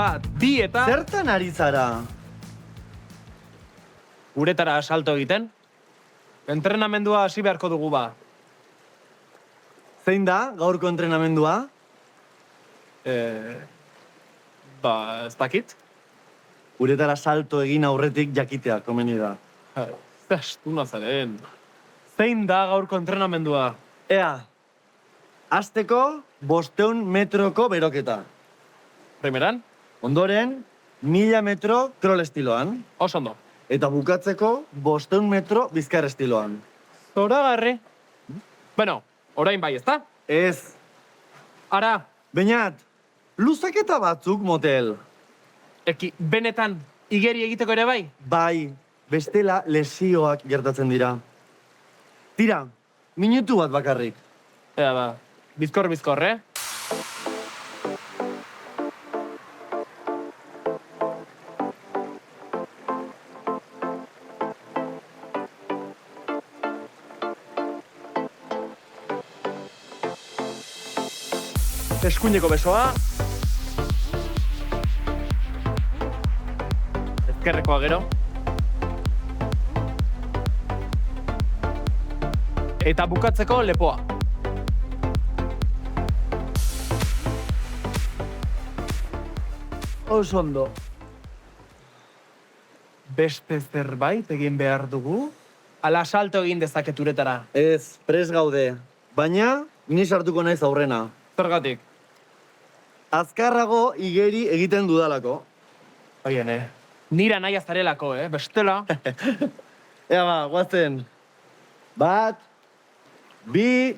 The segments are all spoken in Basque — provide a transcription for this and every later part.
bat, bi eta... Zertan ari zara? Uretara salto egiten. Entrenamendua hasi beharko dugu ba. Zein da gaurko entrenamendua? Ez dakit. Uretara salto egin aurretik jakitea, komeni da. Astuna zaren. Zein da gaurko entrenamendua? Ea, hasteko 500 metroko beroketa. Primeran? Ondoren, 1000 metro krol estiloan. Oso ondo. Eta bukatzeko 500 metro bizkar estiloan. Zoragarri. Bueno, orain bai, ezta? Ez, Ara, Beñat, luzaketa batzuk motel. benetan igeri egiteko ere bai? Bai, bestela lesioak gertatzen dira. Tira, minutu bat bakarrik. Ea ba, bizkor, eh? Eskuineko besoa. Ezkerrekoa gero. Eta bukatzeko lepoa. Oso ondo. Beste zerbait egin behar dugu? Ala salto egin dezaket uretara. Ez, pres gaude. Baina, ni sartuko naiz aurrena. Zergatik? Azkarrago igeri egiten dudalako. Oien, nira nahi azarelako, bestela. Ea ba, guazen. 1, 2...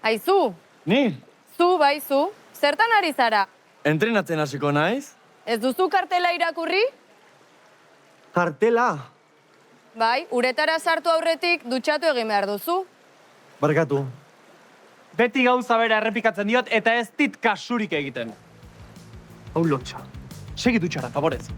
Aizu, Ni, zu bai zu, zertan ari zara? entrenatzen hasiko naiz. Ez duzu kartela irakurri? Kartela. Bai, uretara sartu aurretik dutxatu egin behar duzu. Barkatu. Beti gauza bera errepikatzen diot eta ez dit kasurik egiten. Hau lotxa. Segi dutxara, favorez.